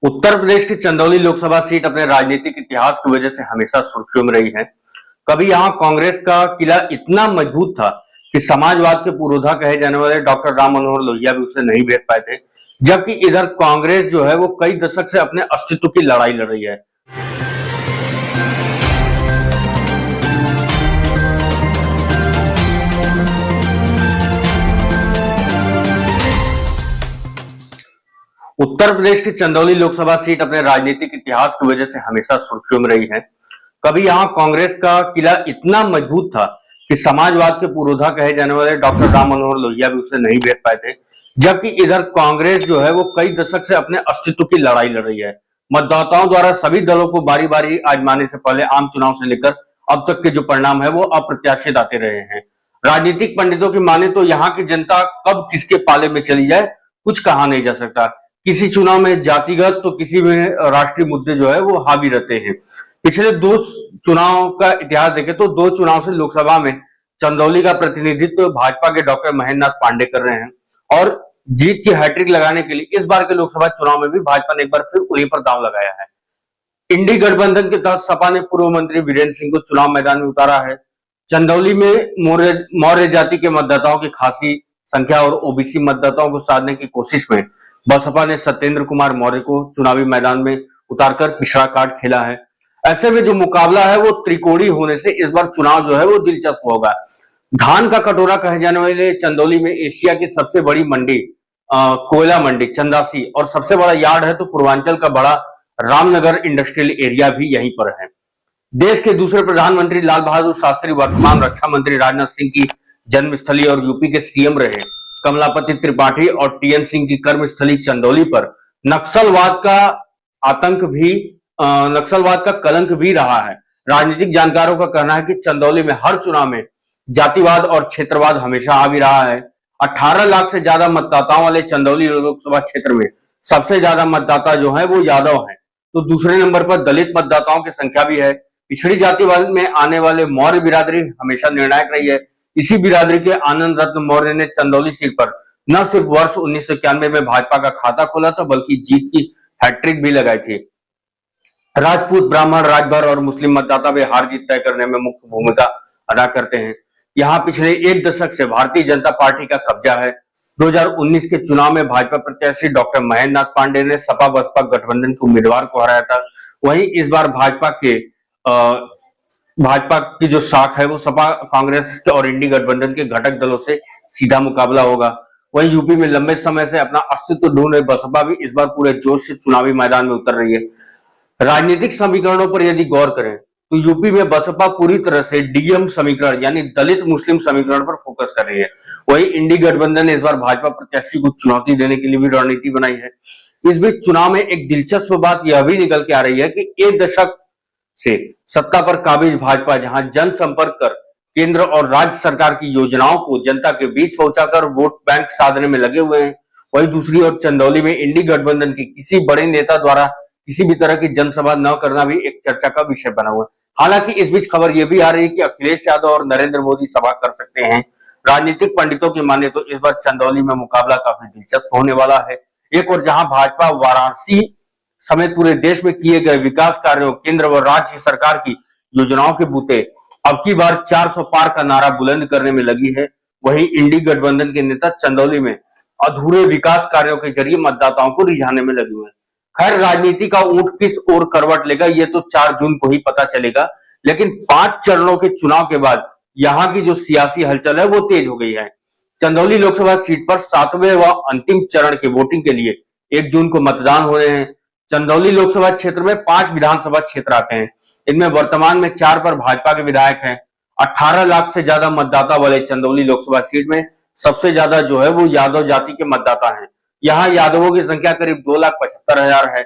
उत्तर प्रदेश की चंदौली लोकसभा सीट अपने राजनीतिक इतिहास की वजह से हमेशा सुर्खियों में रही है। कभी यहां कांग्रेस का किला इतना मजबूत था कि समाजवाद के पुरोधा कहे जाने वाले डॉक्टर राम मनोहर लोहिया भी उसे नहीं भेज पाए थे, जबकि इधर कांग्रेस जो है वो कई दशक से अपने अस्तित्व की लड़ाई लड़ रही है। उत्तर प्रदेश की चंदौली लोकसभा सीट अपने राजनीतिक इतिहास की वजह से हमेशा सुर्खियों में रही है। कभी यहां कांग्रेस का किला इतना मजबूत था कि समाजवाद के पुरोधा कहे जाने वाले डॉक्टर राम मनोहर लोहिया भी उसे नहीं भेज पाए थे, जबकि इधर कांग्रेस जो है वो कई दशक से अपने अस्तित्व की लड़ाई लड़ रही है। मतदाताओं द्वारा सभी दलों को बारी बारी आजमाने से पहले आम चुनाव से लेकर अब तक के जो परिणाम है वो अप्रत्याशित आते रहे हैं। राजनीतिक पंडितों की माने तो यहाँ की जनता कब किसके पाले में चली जाए कुछ कहा नहीं जा सकता। किसी चुनाव में जातिगत तो किसी में राष्ट्रीय मुद्दे जो है वो हावी रहते हैं। पिछले दो चुनाव का इतिहास देखें तो दो चुनाव से लोकसभा में चंदौली का प्रतिनिधित्व भाजपा के डॉक्टर महेंद्र नाथ पांडे कर रहे हैं और जीत की हैट्रिक लगाने के लिए इस बार के लोकसभा चुनाव में भी भाजपा ने एक बार फिर उन्हीं पर दांव लगाया है। इंडी गठबंधन के तहत सपा ने पूर्व मंत्री वीरेंद्र सिंह को चुनाव मैदान में उतारा है। चंदौली में मौर्य जाति के मतदाताओं की खासी संख्या और ओबीसी मतदाताओं को साधने की कोशिश में बसपा ने सत्येंद्र कुमार मौर्य को चुनावी मैदान में उतारकर पिछड़ा कार्ड खेला है। ऐसे में जो मुकाबला है वो त्रिकोणीय होने से इस बार चुनाव जो है वो दिलचस्प होगा। धान का कटोरा कहे जाने वाले चंदौली में एशिया की सबसे बड़ी मंडी कोयला मंडी चंदासी और सबसे बड़ा यार्ड है तो पूर्वांचल का बड़ा रामनगर इंडस्ट्रियल एरिया भी यहीं पर है। देश के दूसरे प्रधानमंत्री लाल बहादुर शास्त्री वर्तमान रक्षा मंत्री राजनाथ सिंह की जन्मस्थली और यूपी के सीएम रहे कमलापति त्रिपाठी और टीएन सिंह की कर्मस्थली चंदौली पर नक्सलवाद का आतंक भी नक्सलवाद का कलंक भी रहा है। राजनीतिक जानकारों का कहना है कि चंदौली में हर चुनाव में जातिवाद और क्षेत्रवाद हमेशा आ भी रहा है। 18 लाख से ज्यादा मतदाताओं वाले चंदौली लोकसभा क्षेत्र में सबसे ज्यादा मतदाता जो है वो यादव हैं, तो दूसरे नंबर पर दलित मतदाताओं की संख्या भी है। पिछड़ी जातिवाद में आने वाले मौर्य बिरादरी हमेशा निर्णायक रही है। इसी बिरादरी के आनंद रत्न मौर्य ने चंदौली सीट पर न सिर्फ वर्ष 1991 में भाजपा का खाता खोला था बल्कि जीत की हैट्रिक भी लगाई थी। राजपूत, ब्राह्मण, राजभर और मुस्लिम मतदाता भी हार जीत तय करने में मुख्य भूमिका अदा करते हैं। यहाँ पिछले एक दशक से भारतीय जनता पार्टी का कब्जा है। 2019 के चुनाव में भाजपा प्रत्याशी डॉक्टर महेंद्र नाथ पांडे ने सपा बसपा गठबंधन के उम्मीदवार को हराया था। वहीं इस बार भाजपा की जो शाख है वो सपा कांग्रेस और इंडी गठबंधन के घटक दलों से सीधा मुकाबला होगा। वहीं यूपी में लंबे समय से अपना अस्तित्व ढूंढ रही बसपा भी इस बार पूरे जोश से चुनावी मैदान में उतर रही है। राजनीतिक समीकरणों पर यदि गौर करें तो यूपी में बसपा पूरी तरह से डीएम समीकरण यानी दलित मुस्लिम समीकरण पर फोकस कर रही है। वहीं इंडी गठबंधन ने इस बार भाजपा प्रत्याशी को चुनौती देने के लिए भी रणनीति बनाई है। इस बीच चुनाव में एक दिलचस्प बात यह भी निकल के आ रही है कि एक दशक से सत्ता पर काबिज भाजपा जहां जनसंपर्क कर केंद्र और राज्य सरकार की योजनाओं को जनता के बीच पहुंचाकर वोट बैंक साधने में लगे हुए हैं, वहीं दूसरी ओर चंदौली में इंडी गठबंधन के किसी बड़े नेता द्वारा किसी भी तरह की जनसभा न करना भी एक चर्चा का विषय बना हुआ है। हालांकि इस बीच खबर यह भी आ रही है कि अखिलेश यादव और नरेंद्र मोदी सभा कर सकते हैं। राजनीतिक पंडितों की माने तो इस बार चंदौली में मुकाबला काफी दिलचस्प होने वाला है। एक और जहां भाजपा वाराणसी समेत पूरे देश में किए गए विकास कार्यों, केंद्र व राज्य सरकार की योजनाओं के बूते अब की बार 400 पार का नारा बुलंद करने में लगी है, वहीं इंडी गठबंधन के नेता चंदौली में अधूरे विकास कार्यों के जरिए मतदाताओं को रिझाने में लगे हुए हैं। खैर राजनीति का ऊंट किस ओर करवट लेगा ये तो 4 जून को ही पता चलेगा, लेकिन 5 चरणों के चुनाव के बाद यहाँ की जो सियासी हलचल है वो तेज हो गई है। चंदौली लोकसभा सीट पर 7वें व अंतिम चरण के वोटिंग के लिए 1 जून को मतदान हो रहे हैं। चंदौली लोकसभा क्षेत्र में 5 विधानसभा क्षेत्र आते हैं। इनमें वर्तमान में 4 पर भाजपा के विधायक हैं। 18 लाख से ज्यादा मतदाता वाले चंदौली लोकसभा सीट में सबसे ज्यादा जो है वो यादव जाति के मतदाता हैं। यहाँ यादवों की संख्या करीब 2,75,000 है।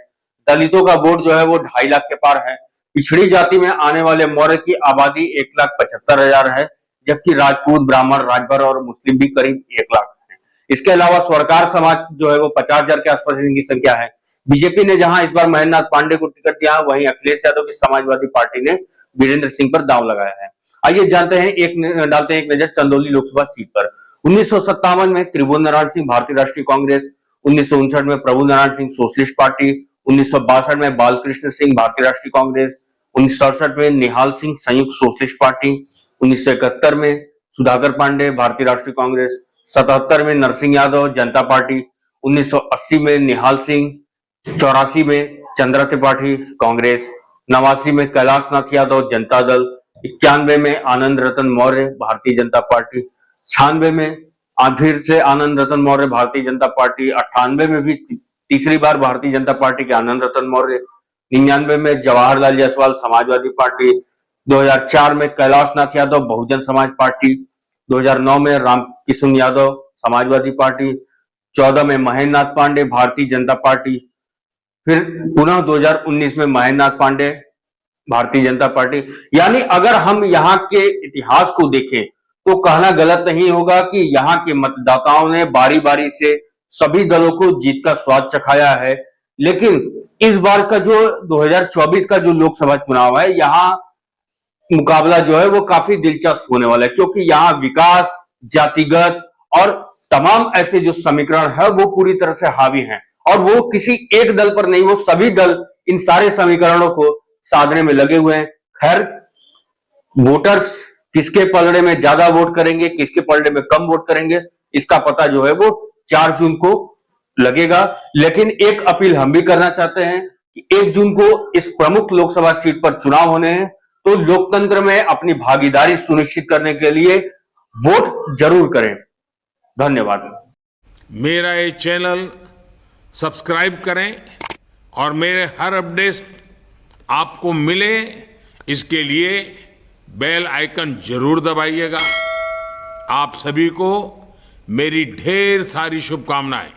दलितों का वोट जो है वो 2.5 लाख के पार है। पिछड़ी जाति में आने वाले मौर्य की आबादी 1,75,000 है, जबकि राजपूत, ब्राह्मण, राजभर और मुस्लिम भी करीब 1 लाख है। इसके अलावा स्वर्कार समाज जो है वो 50,000 के आसपास इनकी संख्या है। बीजेपी ने जहां इस बार महेंद्र नाथ पांडे को टिकट दिया, वहीं अखिलेश यादव की समाजवादी पार्टी ने वीरेंद्र सिंह पर दांव लगाया है। आइए डालते हैं एक नजर चंदौली लोकसभा सीट पर। 1957 में त्रिभुवन नारायण सिंह भारतीय राष्ट्रीय कांग्रेस, 1959 में प्रभु नारायण सिंह सोशलिस्ट पार्टी 1962 में बालकृष्ण सिंह भारतीय राष्ट्रीय कांग्रेस, 1967 में निहाल सिंह संयुक्त सोशलिस्ट पार्टी, 1971 में सुधाकर पांडे भारतीय राष्ट्रीय कांग्रेस, 77 में नरसिंह यादव जनता पार्टी, 1980 में निहाल सिंह, 84 में चंद्रा त्रिपाठी कांग्रेस, 89 में कैलाश नाथ यादव जनता दल, 91 में आनंद रतन मौर्य भारतीय जनता पार्टी, 96 में फिर से आनंद रतन मौर्य भारतीय जनता पार्टी, 98 में भी तीसरी बार भारतीय जनता पार्टी के आनंद रतन मौर्य, 99 में जवाहरलाल जायसवाल समाजवादी पार्टी, 2004 में कैलाश नाथ यादव बहुजन समाज पार्टी, 2009 में रामकिशन यादव समाजवादी पार्टी, 14 में महेंद्र नाथ पांडे भारतीय जनता पार्टी, फिर पुनः 2019 में महेंद्र नाथ पांडे भारतीय जनता पार्टी। यानी अगर हम यहाँ के इतिहास को देखें तो कहना गलत नहीं होगा कि यहाँ के मतदाताओं ने बारी बारी से सभी दलों को जीत का स्वाद चखाया है। लेकिन इस बार का जो 2024 का जो लोकसभा चुनाव है, यहाँ मुकाबला जो है वो काफी दिलचस्प होने वाला है, क्योंकि यहाँ विकास, जातिगत और तमाम ऐसे जो समीकरण है वो पूरी तरह से हावी हैं, और वो किसी एक दल पर नहीं, वो सभी दल इन सारे समीकरणों को साधने में लगे हुए हैं। खैर, वोटर्स किसके पलड़े में ज्यादा वोट करेंगे, किसके पलड़े में कम वोट करेंगे, इसका पता जो है वो 4 जून को लगेगा। लेकिन एक अपील हम भी करना चाहते हैं कि 1 जून को इस प्रमुख लोकसभा सीट पर चुनाव होने हैं, तो लोकतंत्र में अपनी भागीदारी सुनिश्चित करने के लिए वोट जरूर करें। धन्यवाद। मेरा ये चैनल सब्सक्राइब करें और मेरे हर अपडेट आपको मिले, इसके लिए बेल आइकन जरूर दबाइएगा। आप सभी को मेरी ढेर सारी शुभकामनाएं।